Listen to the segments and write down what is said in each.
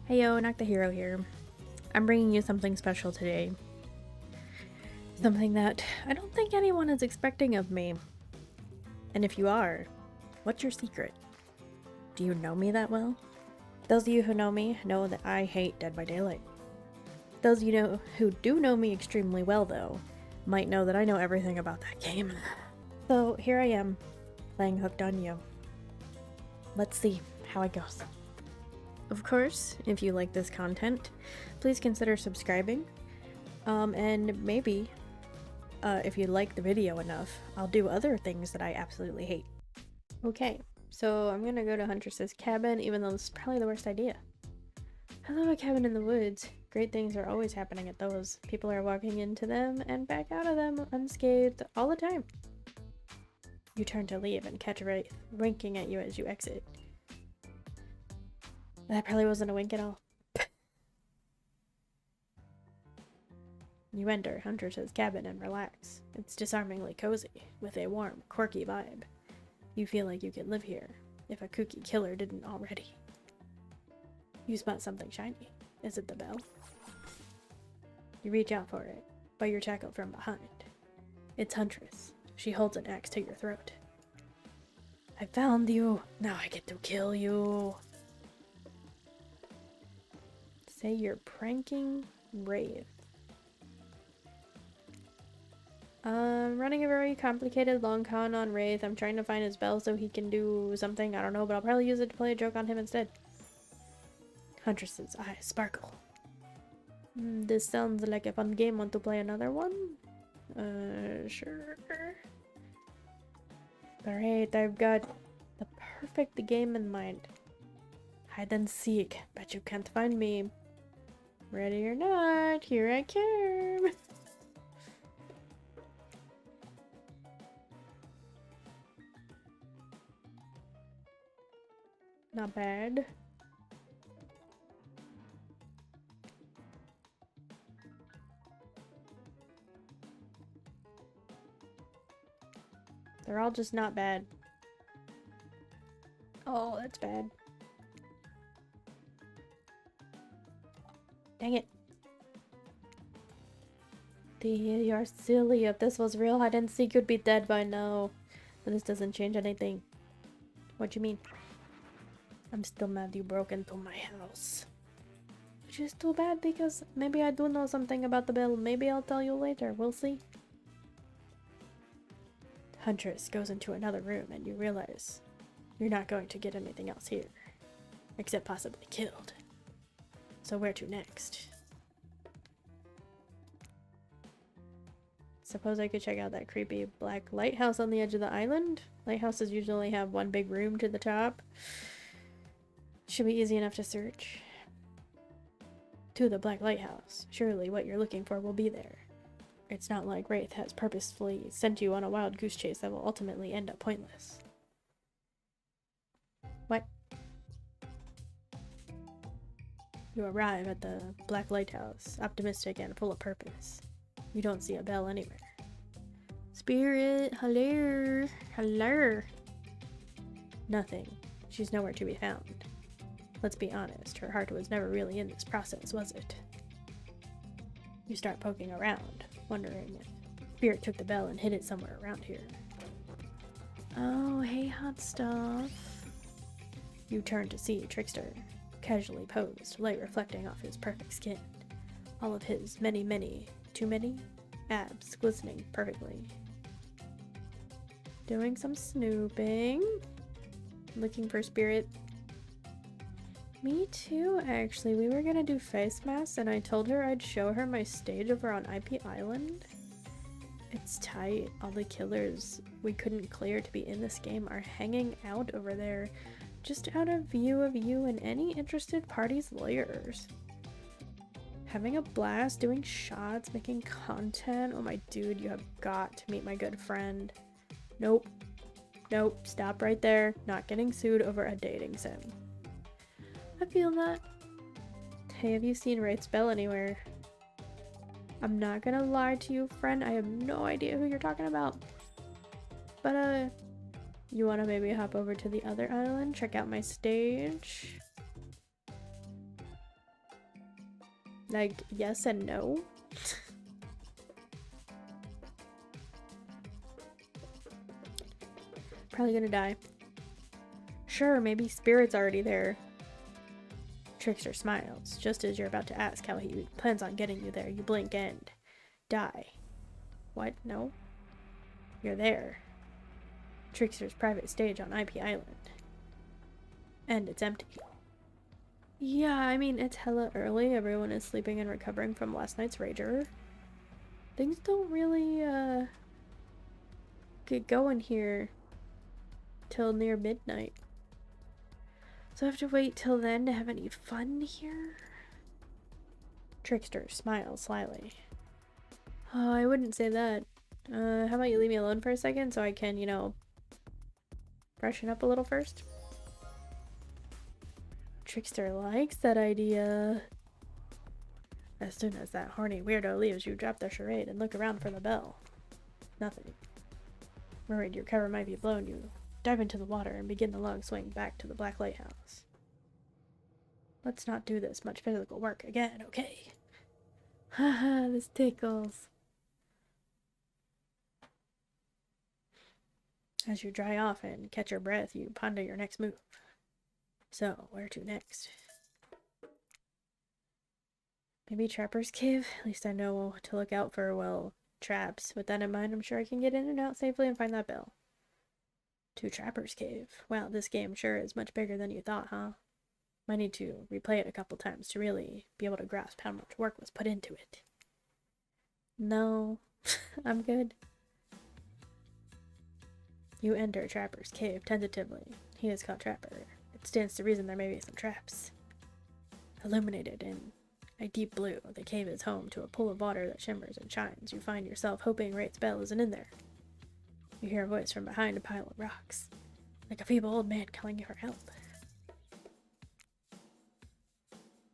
Heyo, Knock the Hero here. I'm bringing you something special today. Something that I don't think anyone is expecting of me. And if you are, what's your secret? Do you know me that well? Those of you who know me know that I hate Dead by Daylight. Those of you who do know me extremely well, though, might know that I know everything about that game. So here I am, playing Hooked on You. Let's see how it goes. Of course, if you like this content, please consider subscribing. And maybe, if you like the video enough, I'll do other things that I absolutely hate. Okay, so I'm gonna go to Huntress's cabin, even though this is probably the worst idea. I love a cabin in the woods. Great things are always happening at those. People are walking into them and back out of them unscathed all the time. You turn to leave and catch a wraith winking at you as you exit. That probably wasn't a wink at all. You enter Huntress's cabin and relax. It's disarmingly cozy, with a warm, quirky vibe. You feel like you could live here, if a kooky killer didn't already. You spot something shiny. Is it the bell? You reach out for it, but you're tackled from behind. It's Huntress. She holds an axe to your throat. I found you. Now I get to kill you. Say you're pranking wraith. I'm running a very complicated long con on Wraith. I'm trying to find his bell so he can do something. I don't know, but I'll probably use it to play a joke on him instead. Huntress's eyes sparkle. This sounds like a fun game. Want to play another one? Sure. Alright, I've got the perfect game in mind. Hide and seek. Bet you can't find me. Ready or not, here I come. Not bad. They're all just not bad. Oh, that's bad. Dang it. You're silly. If this was real hide and seek, you'd be dead by now. But this doesn't change anything. What you mean? I'm still mad you broke into my house. Which is too bad because maybe I do know something about the bell. Maybe I'll tell you later. We'll see. Huntress goes into another room and you realize you're not going to get anything else here. Except possibly killed. So where to next? Suppose I could check out that creepy black lighthouse on the edge of the island. Lighthouses usually have one big room to the top. Should be easy enough to search. To the black lighthouse. Surely what you're looking for will be there. It's not like Wraith has purposefully sent you on a wild goose chase that will ultimately end up pointless. What? You arrive at the black lighthouse, optimistic and full of purpose. You don't see a bell anywhere. Spirit, hello, hello. Nothing. She's nowhere to be found. Let's be honest, her heart was never really in this process, was it? You start poking around, wondering if Spirit took the bell and hid it somewhere around here. Oh, hey, hot stuff. You turn to see Trickster, casually posed, light reflecting off his perfect skin. All of his too many abs glistening perfectly. Doing some snooping. Looking for Spirit. Me too, actually. We were gonna do face masks and I told her I'd show her my stage over on IP Island. It's tight. All the killers we couldn't clear to be in this game are hanging out over there, just out of view of you and any interested party's lawyers. Having a blast, doing shots, making content. Oh my dude, you have got to meet my good friend. Nope. Nope, stop right there. Not getting sued over a dating sim. I feel that. Hey, have you seen Wraith's bell anywhere? I'm not gonna lie to you, friend. I have no idea who you're talking about. But, you wanna maybe hop over to the other island? Check out my stage? Like, yes and no? Probably gonna die. Sure, maybe Spirit's already there. Trickster smiles. Just as you're about to ask how he plans on getting you there, you blink and die. What? No? You're there. Trickster's private stage on IP Island. And it's empty. Yeah, I mean, it's hella early. Everyone is sleeping and recovering from last night's rager. Things don't really, get going here till near midnight. So I have to wait till then to have any fun here? Trickster smiles slyly. Oh, I wouldn't say that. How about you leave me alone for a second so I can, you know, freshen up a little first? Trickster likes that idea. As soon as that horny weirdo leaves, you drop the charade and look around for the bell. Nothing. Worried your cover might be blown, you dive into the water and begin the long swing back to the Black Lighthouse. Let's not do this much physical work again, okay? Haha, this tickles. As you dry off and catch your breath, you ponder your next move. So, where to next? Maybe Trapper's Cave? At least I know to look out for, well, traps. With that in mind, I'm sure I can get in and out safely and find that bell. To Trapper's Cave. Wow, this game sure is much bigger than you thought, huh? Might need to replay it a couple times to really be able to grasp how much work was put into it. No, I'm good. You enter Trapper's Cave tentatively. He has caught Trapper. It stands to reason there may be some traps. Illuminated in a deep blue, the cave is home to a pool of water that shimmers and shines. You find yourself hoping Wraith's bell isn't in there. You hear a voice from behind a pile of rocks, like a feeble old man calling you for help.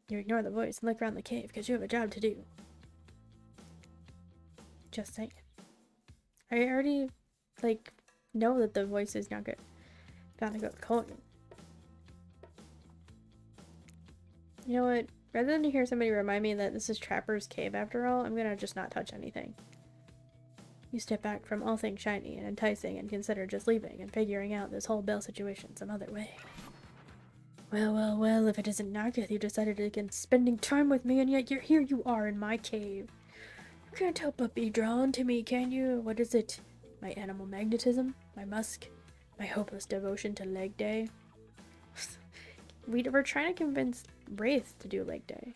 You ignore the voice and look around the cave because you have a job to do. Just saying. I already, like, know that the voice is not good. Gotta go with Colton. You know what? Rather than to hear somebody remind me that this is Trapper's Cave after all, I'm gonna just not touch anything. You step back from all things shiny and enticing and consider just leaving and figuring out this whole bell situation some other way. Well, well, well, if it isn't Nagath, you decided against spending time with me, and yet here you are in my cave. You can't help but be drawn to me, can you? What is it? My animal magnetism? My musk? My hopeless devotion to leg day? We're trying to convince Wraith to do leg day.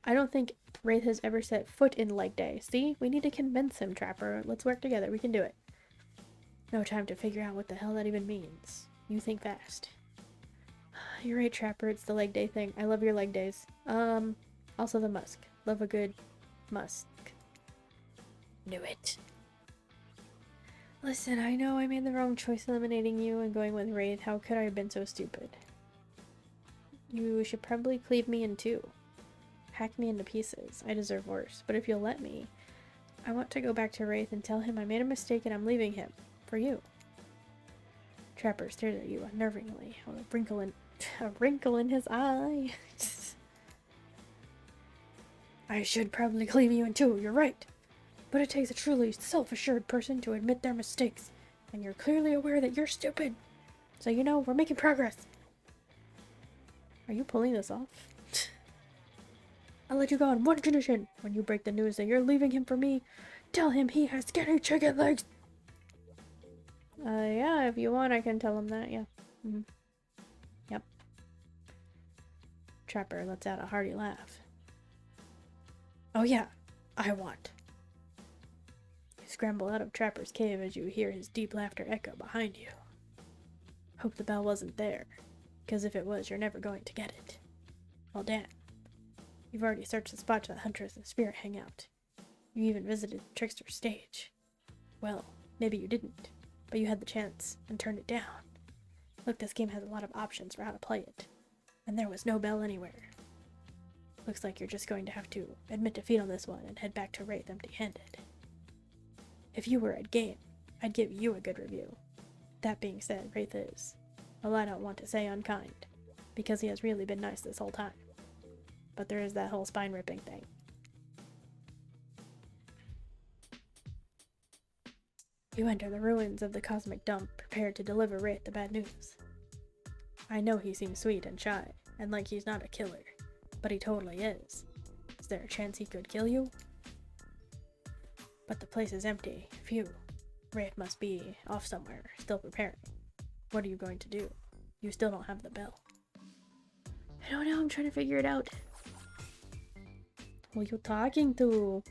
I don't think Wraith has ever set foot in leg day. See? We need to convince him, Trapper. Let's work together. We can do it. No time to figure out what the hell that even means. You think fast. You're right, Trapper. It's the leg day thing. I love your leg days. Also the musk. Love a good musk. Knew it. Listen, I know I made the wrong choice eliminating you and going with Wraith. How could I have been so stupid? You should probably cleave me in two. Hack me into pieces. I deserve worse. But if you'll let me, I want to go back to Wraith and tell him I made a mistake and I'm leaving him. For you. Trapper stared at you unnervingly, with a wrinkle in his eye. I should probably cleave you in two, you're right. But it takes a truly self-assured person to admit their mistakes, and you're clearly aware that you're stupid. So you know, we're making progress. Are you pulling this off? I'll let you go on one condition. When you break the news that you're leaving him for me, tell him he has skinny chicken legs. Yeah, if you want, I can tell him that, yeah. Yep. Trapper lets out a hearty laugh. Oh yeah, I want. You scramble out of Trapper's cave as you hear his deep laughter echo behind you. Hope the bell wasn't there, because if it was, you're never going to get it. Well, damn. You've already searched the spot that Huntress and Spirit hang out. You even visited Trickster's stage. Well, maybe you didn't, but you had the chance and turned it down. Look, this game has a lot of options for how to play it, and there was no bell anywhere. Looks like you're just going to have to admit defeat on this one and head back to Wraith empty-handed. If you were at game, I'd give you a good review. That being said, Wraith is, well, I don't want to say unkind, because he has really been nice this whole time. but there is that whole spine ripping thing. You enter the ruins of the cosmic dump, prepared to deliver Wraith the bad news. I know he seems sweet and shy, and like he's not a killer, but he totally is. Is there a chance he could kill you? But the place is empty. Phew. Wraith must be off somewhere, still preparing. What are you going to do? You still don't have the bell. I don't know, I'm trying to figure it out. Who are you talking to?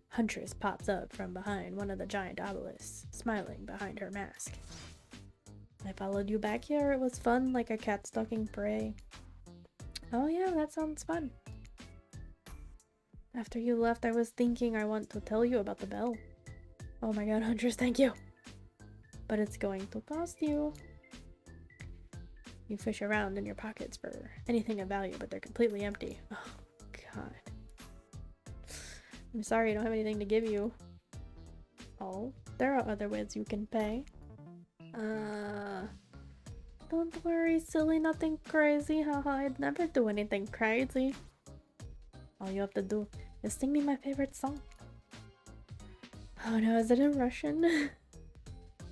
Huntress pops up from behind one of the giant obelisks, smiling behind her mask. I followed you back here. It was fun, like a cat stalking prey. Oh yeah, that sounds fun. After you left, I was thinking I want to tell you about the bell. Oh my god, Huntress, thank you! But it's going to cost you. You fish around in your pockets for anything of value, but they're completely empty. Oh god. I'm sorry I don't have anything to give you. Oh, there are other ways you can pay. Don't worry, silly, nothing crazy. Haha, I'd never do anything crazy. All you have to do is sing me my favorite song. Oh no, is it in Russian?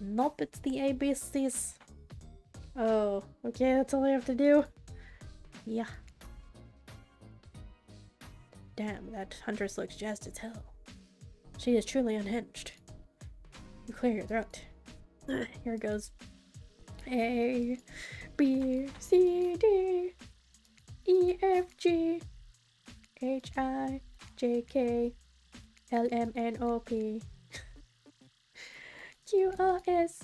Nope, it's the ABCs. Oh, okay, that's all I have to do. Yeah. Damn, that huntress looks jazzed as hell. She is truly unhinged. You clear your throat. Here it goes. A, B, C, D, E, F, G, H, I, J, K, L, M, N, O, P, Q, R, S.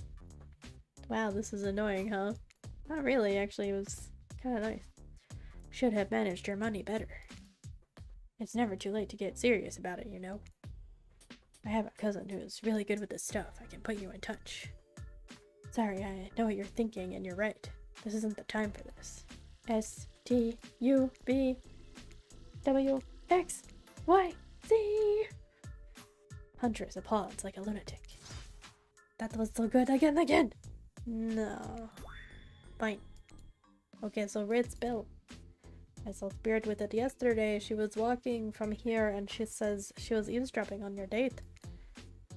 Wow, this is annoying, huh? Not really, actually, it was kind of nice. Should have managed your money better. It's never too late to get serious about it, you know? I have a cousin who's really good with this stuff. I can put you in touch. Sorry, I know what you're thinking, and you're right. This isn't the time for this. S, T, U, B, W, X, Y, Z. Huntress applauds like a lunatic. That was so good again. No. Fine. Okay, so Wraith's bell. I saw Spirit with it yesterday. She was walking from here and she says she was eavesdropping on your date.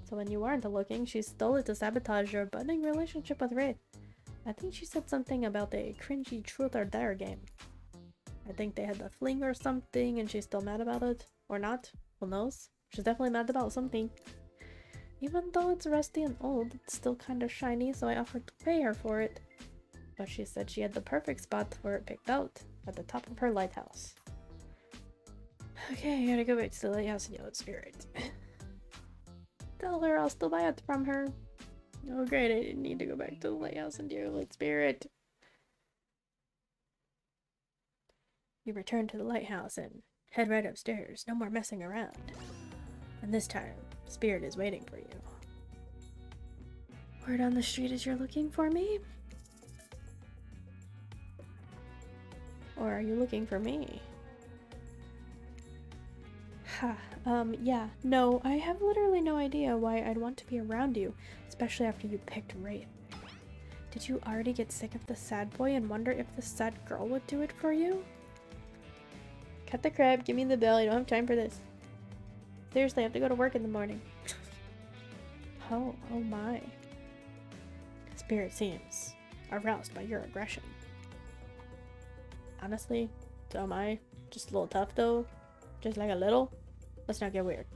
So when you weren't looking, she stole it to sabotage your budding relationship with Wraith. I think she said something about a cringy truth or dare game. I think they had a fling or something and she's still mad about it. Or not. Who knows? She's definitely mad about something. Even though it's rusty and old, it's still kind of shiny, so I offered to pay her for it. But she said she had the perfect spot for it picked out, at the top of her lighthouse. Okay, I gotta go back to the lighthouse and yell at Spirit. Tell her I'll still buy it from her. Oh great, I didn't need to go back to the lighthouse and yell at Spirit. You return to the lighthouse and head right upstairs. No more messing around. And this time, Spirit is waiting for you. Word on the street is you're looking for me? Or are you looking for me? Ha, yeah, no, I have literally no idea why I'd want to be around you, especially after you picked Wraith. Did you already get sick of the sad boy and wonder if the sad girl would do it for you? Cut the crap, give me the bill, I don't have time for this. Seriously, I have to go to work in the morning. Oh my. Spirit seems aroused by your aggression. Honestly, so am I. Just a little tough though. Just like a little. Let's not get weird.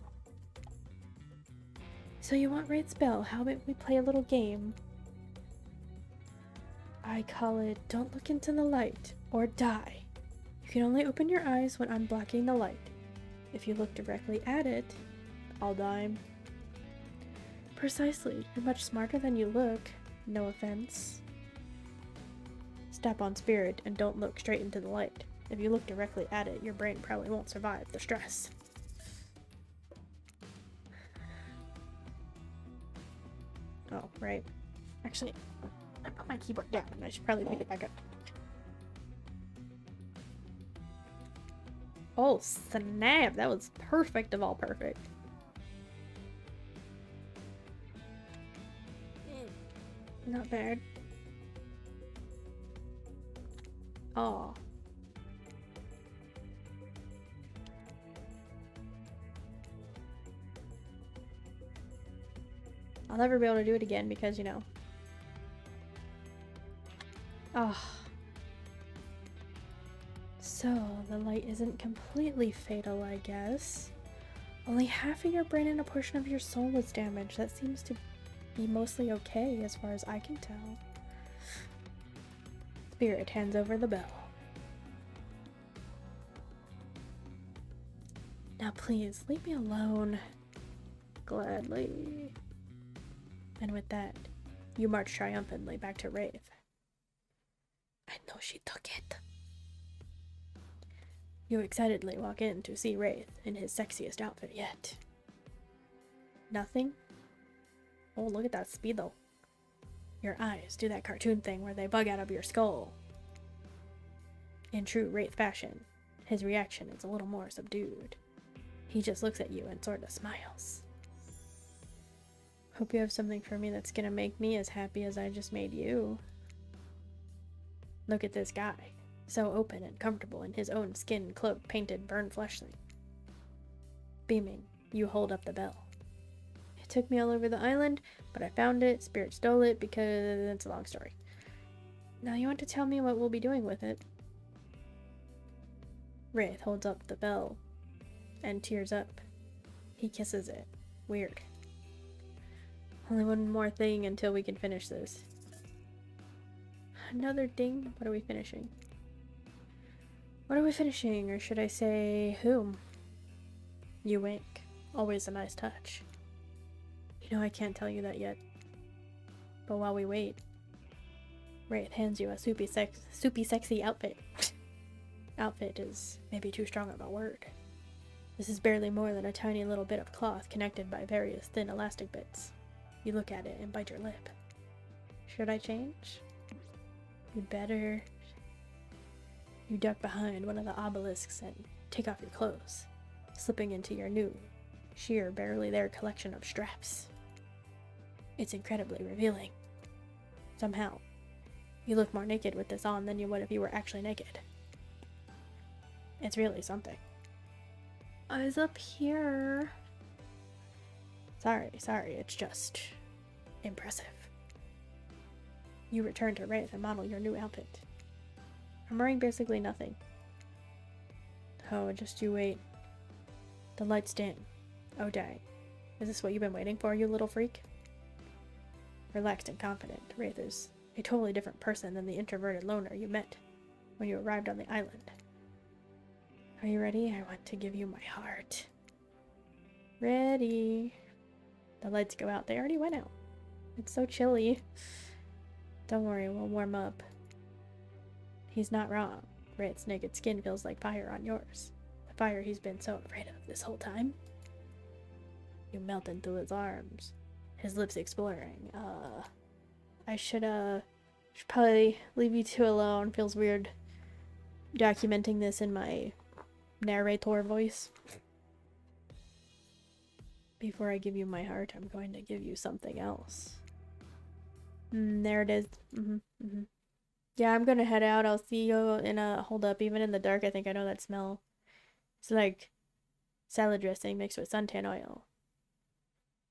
So you want Wraith's bell? How about we play a little game? I call it Don't Look Into the Light or Die. You can only open your eyes when I'm blocking the light. If you look directly at it, I'll die. Precisely. You're much smarter than you look. No offense. Step on Spirit and don't look straight into the light. If you look directly at it, your brain probably won't survive the stress. Oh, right. Actually, I put my keyboard down and I should probably pick it back up. Oh, snap! That was perfect of all perfect. Not bad. Oh. I'll never be able to do it again because, you know. Oh. So, the light isn't completely fatal, I guess. Only half of your brain and a portion of your soul was damaged. That seems to be mostly okay as far as I can tell. Spirit hands over the bell. Now please, leave me alone. Gladly. And with that, you march triumphantly back to Wraith. I know she took it. You excitedly walk in to see Wraith in his sexiest outfit yet. Nothing? Oh, look at that speed though. Your eyes do that cartoon thing where they bug out of your skull. In true Wraith fashion, his reaction is a little more subdued. He just looks at you and sort of smiles. Hope you have something for me that's gonna make me as happy as I just made you. Look at this guy. So open and comfortable in his own skin, cloak, painted, burned flesh thing. Beaming, you hold up the bell. It took me all over the island, but I found it. Spirit stole it because it's a long story. Now you want to tell me what we'll be doing with it? Wraith holds up the bell and tears up. He kisses it. Weird. Only one more thing until we can finish this. Another ding? What are we finishing? What are we finishing, or should I say whom? You wink. Always a nice touch. You know I can't tell you that yet. But while we wait, Wraith hands you a soupy sexy outfit. Outfit is maybe too strong of a word. This is barely more than a tiny little bit of cloth connected by various thin elastic bits. You look at it and bite your lip. Should I change? You'd better. You duck behind one of the obelisks and take off your clothes, slipping into your new, sheer, barely there collection of straps. It's incredibly revealing. Somehow, you look more naked with this on than you would if you were actually naked. It's really something. Eyes up here. Sorry, it's just impressive. You return to Wraith and model your new outfit. I'm wearing basically nothing. Oh, just you wait. The lights dim. Oh dang. Is this what you've been waiting for, you little freak? Relaxed and confident, Wraith is a totally different person than the introverted loner you met when you arrived on the island. Are you ready? I want to give you my heart. Ready. The lights go out. They already went out. It's so chilly. Don't worry, we'll warm up. He's not wrong. Wraith's naked skin feels like fire on yours. The fire he's been so afraid of this whole time. You melt into his arms, his lips exploring. I should probably leave you two alone. Feels weird documenting this in my narrator voice. Before I give you my heart, I'm going to give you something else. There it is. Yeah, I'm gonna head out. I'll see you in a hold up. Even in the dark, I think I know that smell. It's like salad dressing mixed with suntan oil.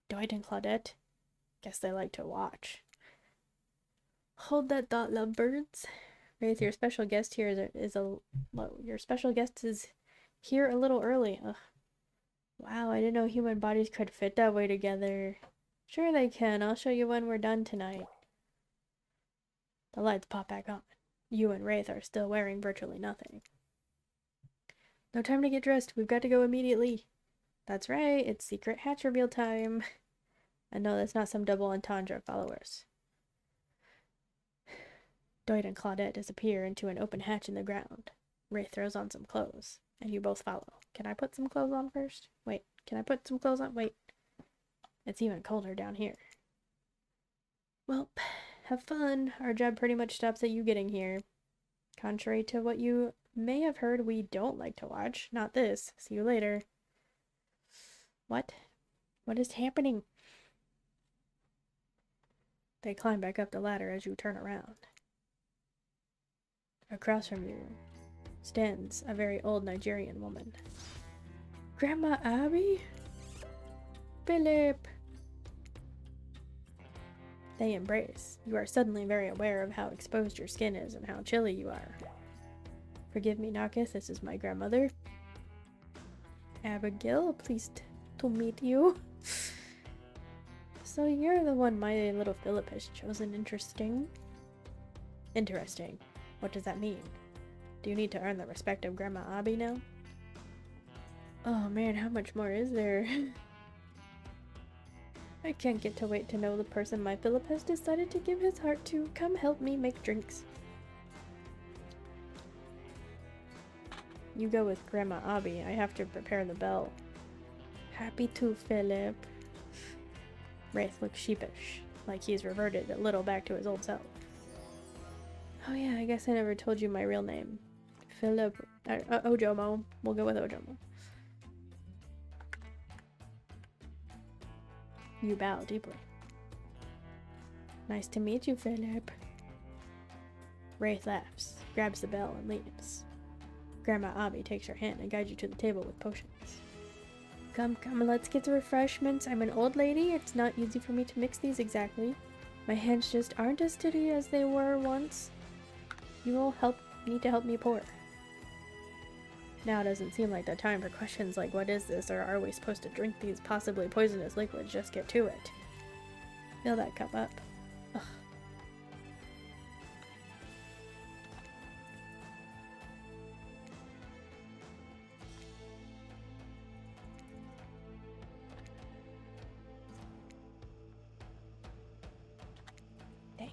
Dwight and Claudette? Guess they like to watch. Hold that thought, lovebirds. Wraith, your special guest here your special guest is here a little early. Ugh. Wow, I didn't know human bodies could fit that way together. Sure they can. I'll show you when we're done tonight. The lights pop back on. You and Wraith are still wearing virtually nothing. No time to get dressed. We've got to go immediately. That's right. It's secret hatch reveal time. And no, that's not some double entendre, followers. Dwight and Claudette disappear into an open hatch in the ground. Wraith throws on some clothes, and you both follow. Can I put some clothes on first? Wait, can I put some clothes on? Wait. It's even colder down here. Well, have fun. Our job pretty much stops at you getting here. Contrary to what you may have heard, we don't like to watch. Not this. See you later. What? What is happening? They climb back up the ladder as you turn around. Across from you stands a very old Nigerian woman. Grandma Abby? Philip! They embrace. You are suddenly very aware of how exposed your skin is and how chilly you are. Forgive me, Nakis, this is my grandmother. Abigail, pleased to meet you. So you're the one my little Philip has chosen. Interesting. Interesting. What does that mean? Do you need to earn the respect of Grandma Abby now? Oh man, how much more is there? I can't get to wait to know the person my Philip has decided to give his heart to. Come help me make drinks. You go with Grandma Abby. I have to prepare the bell. Happy to, Philip. Wraith looks sheepish, like he's reverted a little back to his old self. Oh yeah, I guess I never told you my real name. Philip... Ojomo. We'll go with Ojomo. You bow deeply. Nice to meet you, Philip. Wraith laughs, grabs the bell, and leaves. Grandma Abby takes your hand and guides you to the table with potions. Come, come, let's get the refreshments. I'm an old lady. It's not easy for me to mix these exactly. My hands just aren't as steady as they were once. You will need to help me pour. Now doesn't seem like the time for questions like what is this or are we supposed to drink these possibly poisonous liquids, just get to it. Fill that cup up. Ugh. Dang.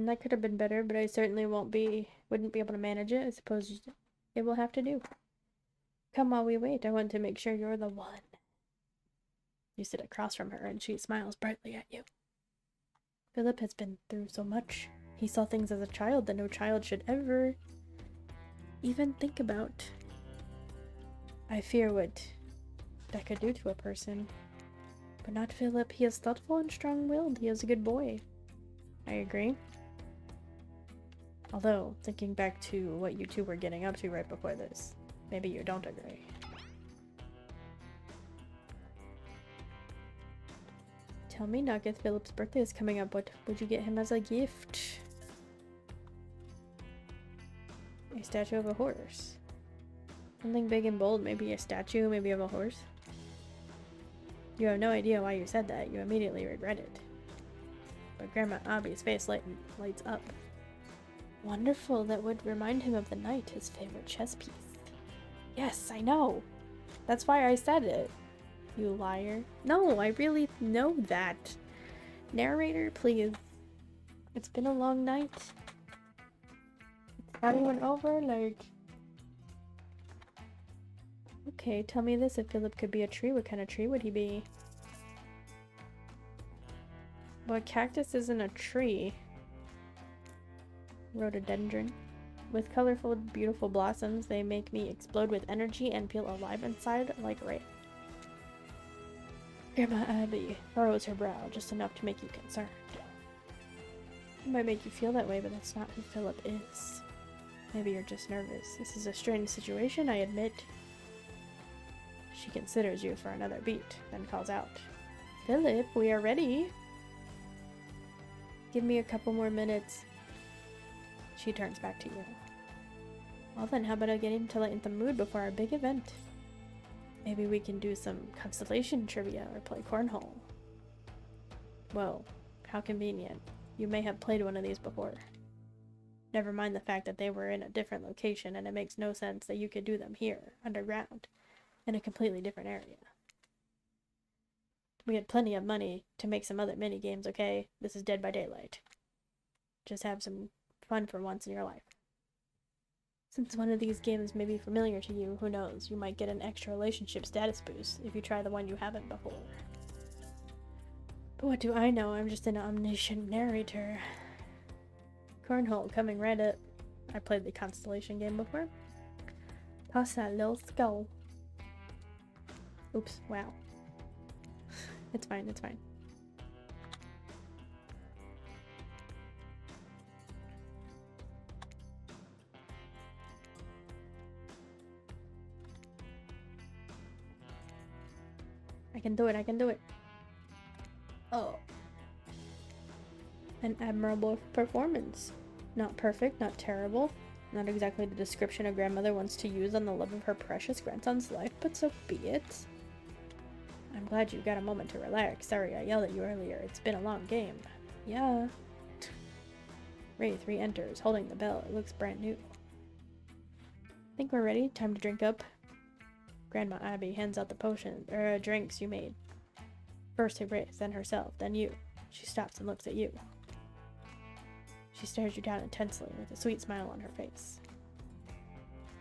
That could have been better, but I certainly wouldn't be able to manage it. I suppose it will have to do. Come while we wait. I want to make sure you're the one. You sit across from her and she smiles brightly at you. Philip has been through so much. He saw things as a child that no child should ever even think about. I fear what that could do to a person. But not Philip. He is thoughtful and strong-willed. He is a good boy. I agree. Although, thinking back to what you two were getting up to right before this, maybe you don't agree. Tell me, Nugget, Philip's birthday is coming up. What would you get him as a gift? A statue of a horse. Something big and bold, maybe a statue, maybe of a horse. You have no idea why you said that. You immediately regret it. But Grandma Abby's face lights up. Wonderful, that would remind him of the night, his favorite chess piece. Yes, I know. That's why I said it. You liar. No, I really know that. Narrator, please. It's been a long night. It's not even over, like... Okay, tell me this. If Philip could be a tree, what kind of tree would he be? Well, a cactus isn't a tree. Rhododendron. With colorful, beautiful blossoms, they make me explode with energy and feel alive inside like a wraith. Grandma Abby furrows her brow just enough to make you concerned. It might make you feel that way, but that's not who Philip is. Maybe you're just nervous. This is a strange situation, I admit. She considers you for another beat, then calls out, Philip, we are ready. Give me a couple more minutes. She turns back to you. Well then, how about I get him to lighten the mood before our big event? Maybe we can do some constellation trivia or play cornhole. Whoa, how convenient. You may have played one of these before. Never mind the fact that they were in a different location and it makes no sense that you could do them here, underground, in a completely different area. We had plenty of money to make some other mini games, okay? This is Dead by Daylight. Just have some fun for once in your life. Since one of these games may be familiar to you, who knows, you might get an extra relationship status boost if you try the one you haven't before. But what do I know? I'm just an omniscient narrator. Cornhole coming right up. I played the Constellation game before. Toss that little skull. Oops, wow. It's fine, it's fine. can do it, I can do it. Oh. An admirable performance. Not perfect, not terrible. Not exactly the description a grandmother wants to use on the love of her precious grandson's life, but so be it. I'm glad you got a moment to relax. Sorry I yelled at you earlier. It's been a long game. Yeah. Wraith re-enters, holding the bell. It looks brand new. Think we're ready? Time to drink up. Grandma Abby hands out the drinks you made. First to Wraith, then herself, then you. She stops and looks at you. She stares you down intensely, with a sweet smile on her face.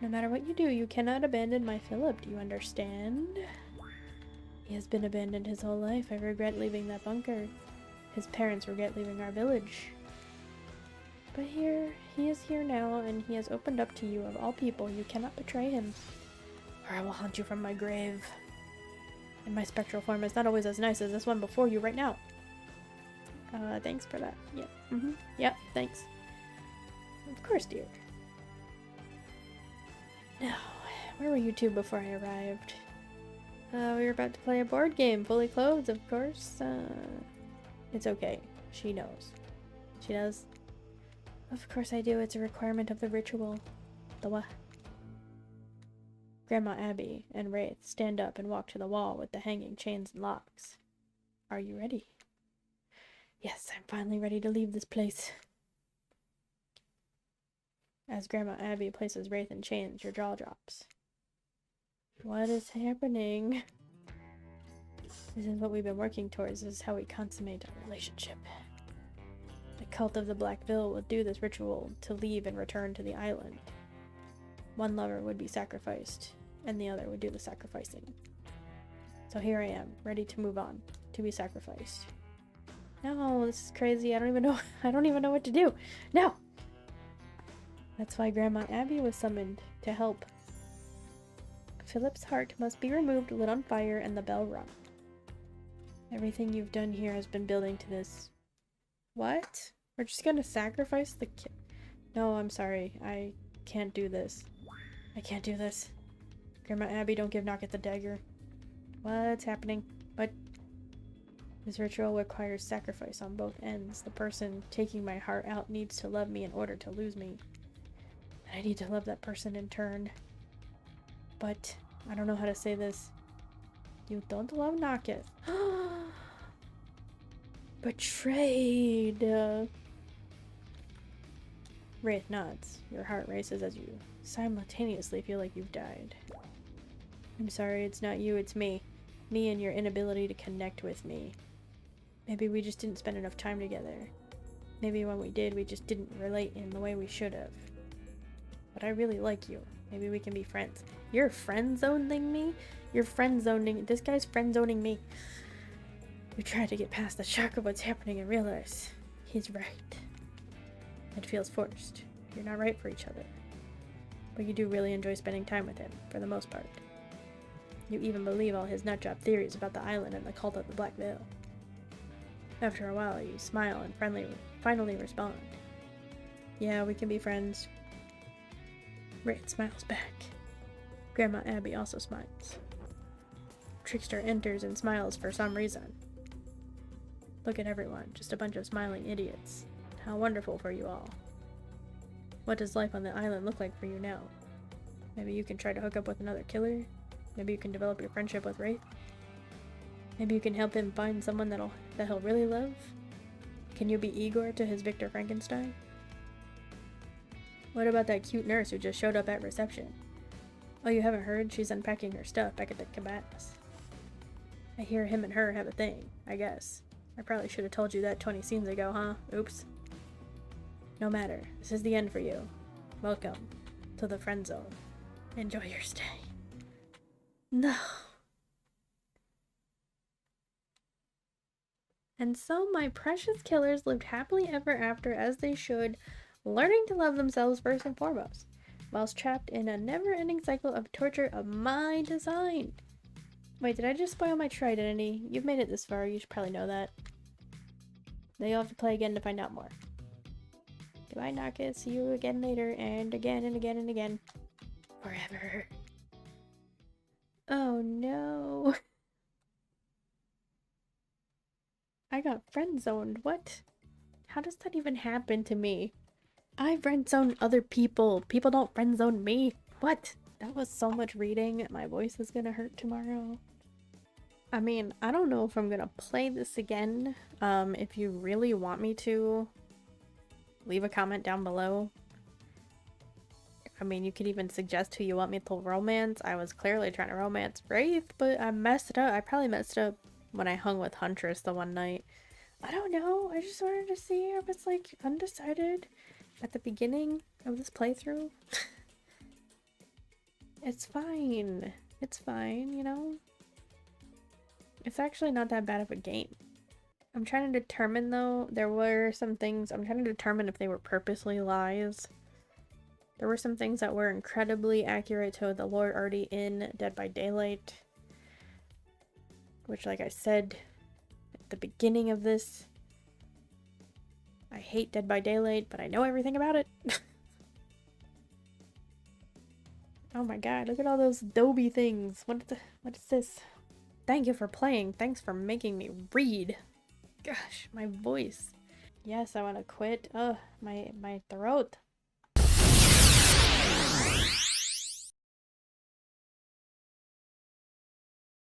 No matter what you do, you cannot abandon my Philip, do you understand? He has been abandoned his whole life. I regret leaving that bunker. His parents regret leaving our village. But he is here now, and he has opened up to you. Of all people, you cannot betray him, or I will haunt you from my grave. And my spectral form is not always as nice as this one before you right now. Thanks for that. Yeah. Yep, thanks. Of course, dear. Now, where were you two before I arrived? We were about to play a board game, fully clothed, of course. It's okay. She knows. She does? Of course I do. It's a requirement of the ritual. The what? Grandma Abby and Wraith stand up and walk to the wall with the hanging chains and locks. Are you ready? Yes, I'm finally ready to leave this place. As Grandma Abby places Wraith in chains, your jaw drops. What is happening? This is what we've been working towards. This is how we consummate our relationship. The cult of the Black Veil will do this ritual to leave and return to the island. One lover would be sacrificed, and the other would do the sacrificing. So here I am, ready to move on, to be sacrificed. No, this is crazy. I don't even know what to do. No! That's why Grandma Abby was summoned, to help. Philip's heart must be removed, lit on fire, and the bell rung. Everything you've done here has been building to this. What? We're just gonna sacrifice the kid? No, I'm sorry. I can't do this. I can't do this. Grandma Abby, don't give Knocket the dagger. What's happening? What? This ritual requires sacrifice on both ends. The person taking my heart out needs to love me in order to lose me. And I need to love that person in turn. But I don't know how to say this. You don't love Knocket. Betrayed. Wraith nods. Your heart races as you simultaneously feel like you've died. I'm sorry, it's not you, it's me. Me and your inability to connect with me. Maybe we just didn't spend enough time together. Maybe when we did, we just didn't relate in the way we should have. But I really like you. Maybe we can be friends. You're friend-zoning me? You're friend-zoning. This guy's friend-zoning me. We try to get past the shock of what's happening and realize he's right. It feels forced. You're not right for each other. But you do really enjoy spending time with him, for the most part. You even believe all his nutjob theories about the island and the cult of the Black Veil. After a while, you smile and finally respond. Yeah, we can be friends. Wraith smiles back. Grandma Abby also smiles. Trickster enters and smiles for some reason. Look at everyone, just a bunch of smiling idiots. How wonderful for you all. What does life on the island look like for you now? Maybe you can try to hook up with another killer? Maybe you can develop your friendship with Wraith? Maybe you can help him find someone that he'll really love? Can you be Igor to his Victor Frankenstein? What about that cute nurse who just showed up at reception? Oh, you haven't heard? She's unpacking her stuff back at the cabanas. I hear him and her have a thing, I guess. I probably should have told you that 20 scenes ago, huh? Oops. No matter. This is the end for you. Welcome to the friend zone. Enjoy your stay. No. And so my precious killers lived happily ever after, as they should, learning to love themselves first and foremost, whilst trapped in a never-ending cycle of torture of my design. Wait, did I just spoil my true identity? You've made it this far, you should probably know that. Now you'll have to play again to find out more. Goodbye, Knocket. See you again later, and again and again and again. Forever. Oh no. I got friend zoned. What? How does that even happen to me? I friend zone other people. People don't friend zone me. What? That was so much reading. My voice is gonna hurt tomorrow. I mean, I don't know if I'm gonna play this again. If you really want me to, leave a comment down below. I mean, you could even suggest who you want me to romance. I was clearly trying to romance Wraith, but I messed up. I probably messed up when I hung with Huntress the one night. I don't know. I just wanted to see. I was like undecided at the beginning of this playthrough. It's fine. It's fine, you know? It's actually not that bad of a game. I'm trying to determine though, there were some things, I'm trying to determine if they were purposely lies. There were some things that were incredibly accurate to the lore already in Dead by Daylight. Which, like I said at the beginning of this, I hate Dead by Daylight, but I know everything about it. Oh my god, look at all those Adobe things. What is this? Thank you for playing. Thanks for making me read. Gosh, my voice. Yes, I want to quit. Ugh, my throat.